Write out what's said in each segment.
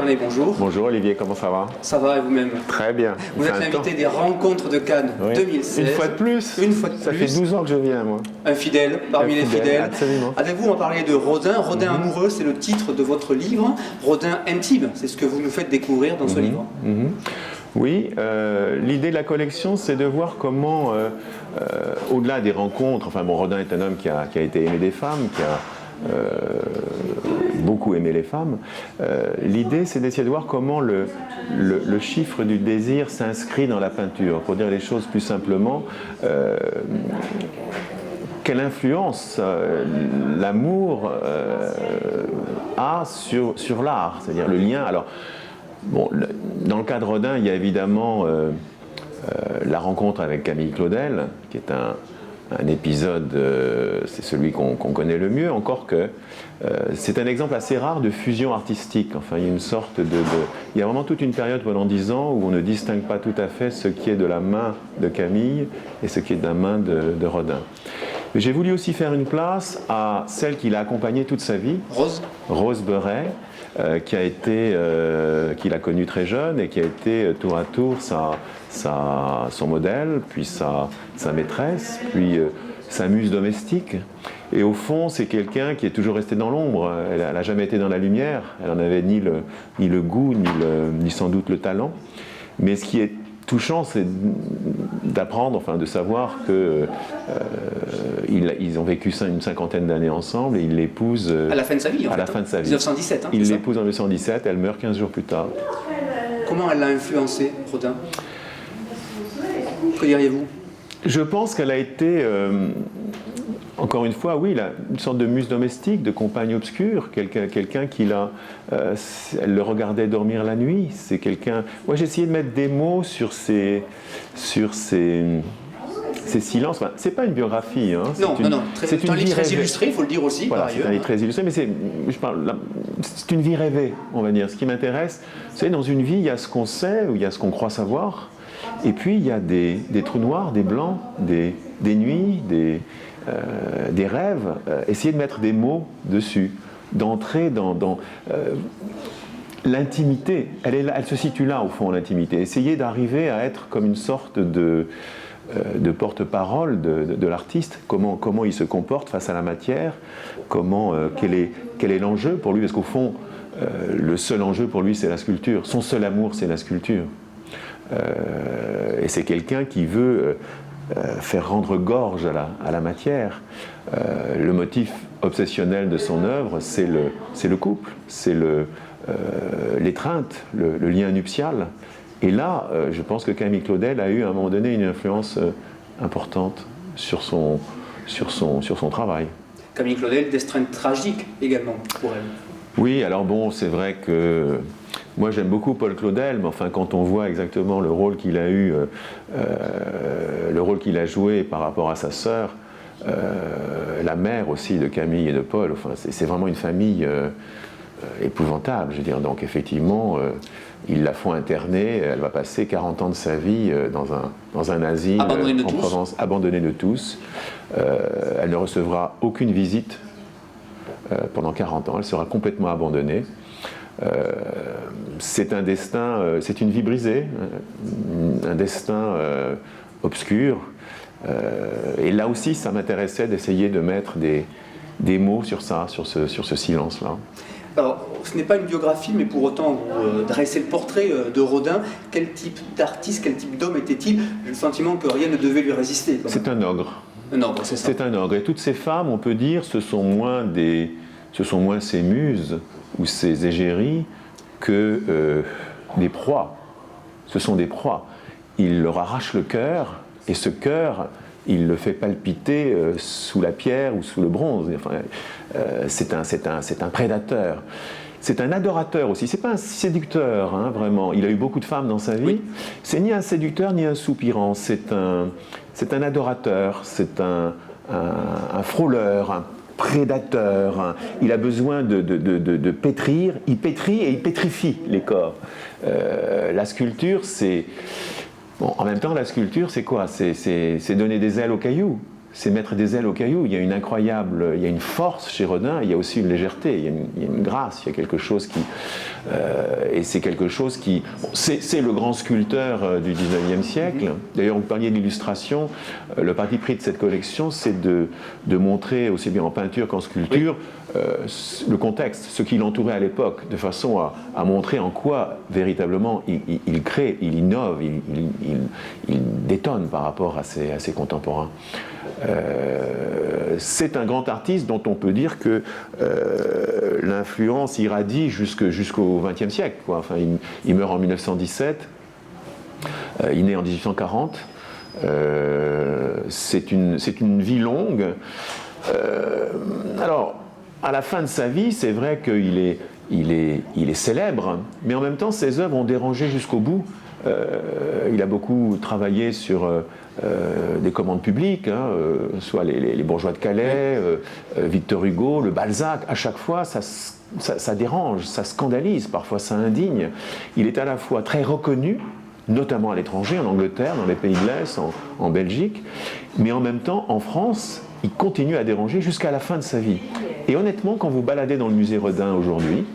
Bonjour. Bonjour Olivier, comment ça va? Ça va et vous-même? Très bien. Vous êtes l'invité des Rencontres de Cannes 2016. Une fois de plus. Une fois de Ça plus. fait 12 ans que je viens, moi. Un fidèle, parmi les fidèles. Absolument. Avec vous, on va parler de Rodin. Rodin amoureux, c'est le titre de votre livre. Rodin intime, c'est ce que vous nous faites découvrir dans ce livre. Oui, l'idée de la collection, c'est de voir comment, au-delà des rencontres, enfin bon, Rodin est un homme qui a été aimé des femmes, qui a beaucoup aimé les femmes. L'idée, c'est d'essayer de voir comment le chiffre du désir s'inscrit dans la peinture. Pour dire les choses plus simplement, quelle influence l'amour a sur l'art, c'est-à-dire le lien. Alors, bon, dans le cas de Rodin, il y a évidemment la rencontre avec Camille Claudel, qui est un épisode, c'est celui qu'on connaît le mieux, encore que c'est un exemple assez rare de fusion artistique. Enfin, il y a une sorte il y a vraiment toute une période pendant 10 ans où on ne distingue pas tout à fait ce qui est de la main de Camille et ce qui est de la main de Rodin. Mais j'ai voulu aussi faire une place à celle qui l'a accompagnée toute sa vie, Rose Beuret, qu'il a connue très jeune et qui a été tour à tour son modèle, puis sa maîtresse, puis sa muse domestique. Et au fond, c'est quelqu'un qui est toujours resté dans l'ombre. Elle n'a jamais été dans la lumière. Elle n'en avait ni le goût, ni sans doute le talent. Mais ce qui est touchant, c'est d'apprendre, enfin de savoir que ils ont vécu une cinquantaine d'années ensemble et il l'épouse à la fin de sa vie, en fait. À la fin de sa vie. 1917, hein, il l'épouse en 1917, elle meurt 15 jours plus tard. Comment elle l'a influencé, Rodin? Que diriez-vous? Je pense qu'elle a été, encore une fois, oui, une sorte de muse domestique, de compagne obscure, quelqu'un qui elle le regardait dormir la nuit. C'est quelqu'un. Moi, j'ai essayé de mettre des mots sur ces silences. Enfin, c'est pas une biographie. Hein. Non. C'est un livre très illustré, il faut le dire aussi, voilà, par ailleurs. C'est un livre très illustré, mais c'est une vie rêvée, on va dire. Ce qui m'intéresse, c'est dans une vie, il y a ce qu'on sait, ou il y a ce qu'on croit savoir. Et puis il y a des trous noirs, des blancs, des nuits, des rêves. Essayer de mettre des mots dessus, d'entrer dans l'intimité. Elle se situe là, au fond, l'intimité. Essayer d'arriver à être comme une sorte de porte-parole de l'artiste. Comment il se comporte face à la matière. Quel est l'enjeu pour lui. Parce qu'au fond, le seul enjeu pour lui, c'est la sculpture. Son seul amour, c'est la sculpture. Et c'est quelqu'un qui veut faire rendre gorge à la matière. Le motif obsessionnel de son œuvre, c'est le couple, c'est l'étreinte, le lien nuptial. Et là, je pense que Camille Claudel a eu à un moment donné une influence importante sur son travail. Camille Claudel, d'estreinte tragique également pour elle. Oui, alors bon, c'est vrai que moi j'aime beaucoup Paul Claudel, mais enfin quand on voit exactement le rôle qu'il a eu, le rôle qu'il a joué par rapport à sa sœur, la mère aussi de Camille et de Paul, enfin c'est vraiment une famille épouvantable, je veux dire. Donc effectivement, ils la font interner, elle va passer 40 ans de sa vie dans un asile en Provence, abandonnée de tous. Elle ne recevra aucune visite pendant 40 ans, elle sera complètement abandonnée. C'est un destin, c'est une vie brisée, un destin obscur. Et là aussi, ça m'intéressait d'essayer de mettre des mots sur ça, sur ce silence-là. Alors, ce n'est pas une biographie, mais pour autant, vous dressez le portrait de Rodin. Quel type d'artiste, quel type d'homme était-il? J'ai le sentiment que rien ne devait lui résister. C'est un ogre. Un ogre, c'est ça. C'est un ogre. Et toutes ces femmes, on peut dire, ce sont moins ces muses ou ces égéries que des proies. Ce sont des proies. Il leur arrache le cœur, et ce cœur, il le fait palpiter sous la pierre ou sous le bronze. Enfin, c'est un prédateur. C'est un adorateur aussi. C'est pas un séducteur, hein, vraiment. Il a eu beaucoup de femmes dans sa vie. Oui. C'est ni un séducteur ni un soupirant. C'est un adorateur. C'est un frôleur, un prédateur. Il a besoin de pétrir. Il pétrit et il pétrifie les corps. La sculpture, c'est... Bon, en même temps, la sculpture, c'est quoi? C'est donner des ailes aux cailloux. c'est mettre des ailes au caillou. Il y a une incroyable, il y a une force chez Rodin, il y a aussi une légèreté, il y a une grâce, il y a quelque chose qui... et c'est quelque chose qui... Bon, c'est le grand sculpteur du 19e siècle. D'ailleurs, vous parliez d'illustration. Le parti pris de cette collection, c'est de montrer, aussi bien en peinture qu'en sculpture, le contexte, ce qui l'entourait à l'époque, de façon à montrer en quoi, véritablement, il crée, il innove, il détonne par rapport à ses contemporains. C'est un grand artiste dont on peut dire que l'influence irradie jusqu'au XXe siècle, quoi. Enfin, il meurt en 1917, il naît en 1840. C'est une vie longue. Alors, à la fin de sa vie, c'est vrai qu'il est célèbre, mais en même temps, ses œuvres ont dérangé jusqu'au bout. Il a beaucoup travaillé sur des commandes publiques, soit les bourgeois de Calais, Victor Hugo, le Balzac. À chaque fois, ça dérange, ça scandalise, parfois ça indigne. Il est à la fois très reconnu, notamment à l'étranger, en Angleterre, dans les pays de l'Est, en Belgique, mais en même temps, en France, il continue à déranger jusqu'à la fin de sa vie. Et honnêtement, quand vous baladez dans le musée Rodin aujourd'hui,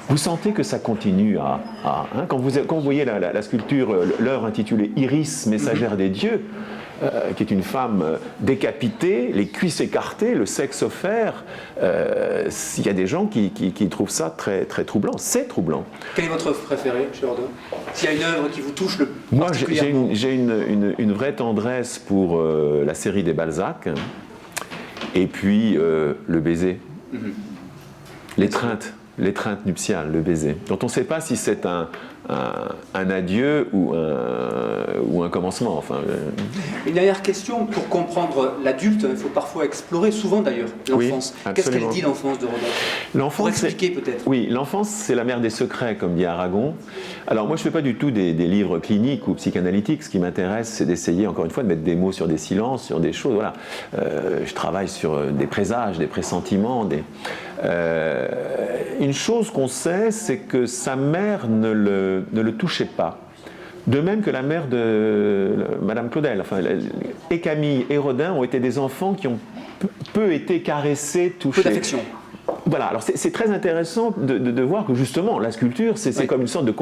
vous sentez que ça continue quand vous voyez la sculpture, l'œuvre intitulée Iris, messagère des dieux, qui est une femme décapitée, les cuisses écartées, le sexe offert, il y a des gens qui trouvent ça très, très troublant. C'est troublant. Quelle est votre œuvre préférée chez Rodin? S'il y a une œuvre qui vous touche le Moi, particulièrement? j'ai une vraie tendresse pour la série des Balzac, et puis le baiser, l'étreinte nuptiale, le baiser, dont on ne sait pas si c'est un adieu ou un commencement. Enfin, Une dernière question, pour comprendre l'adulte, il faut parfois explorer, souvent d'ailleurs, l'enfance. Oui, qu'est-ce qu'elle dit l'enfance de Rodin? Pour expliquer peut-être. Oui, l'enfance, c'est la mère des secrets, comme dit Aragon. Alors moi, je ne fais pas du tout des livres cliniques ou psychanalytiques. Ce qui m'intéresse, c'est d'essayer, encore une fois, de mettre des mots sur des silences, sur des choses. Voilà. Je travaille sur des présages, des pressentiments. Une chose qu'on sait, c'est que sa mère ne le touchait pas. De même que la mère de Madame Claudel. Enfin, et Camille et Rodin ont été des enfants qui ont peu été caressés, touchés. Peu d'affection. Voilà, alors c'est très intéressant de voir que justement la sculpture, c'est comme une sorte de...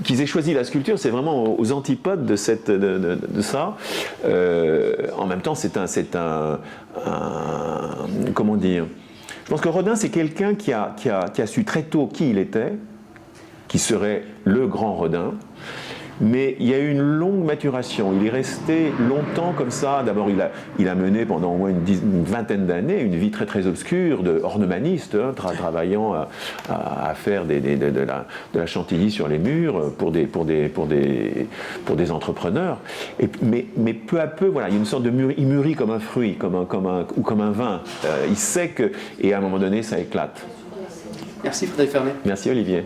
qu'ils aient choisi la sculpture, c'est vraiment aux antipodes de ça. En même temps, c'est un comment dire? Je pense que Rodin, c'est quelqu'un qui a su très tôt qui il était, qui serait le grand Rodin, mais il y a eu une longue maturation. Il est resté longtemps comme ça. D'abord, il a mené pendant au moins une vingtaine d'années une vie très très obscure d'ornemaniste, travaillant à faire de la chantilly sur les murs pour des entrepreneurs. Mais peu à peu, voilà, il y a une sorte de il mûrit comme un fruit, ou comme un vin. Il sait que, et à un moment donné, ça éclate. Merci Frédéric Fernet. Merci Olivier.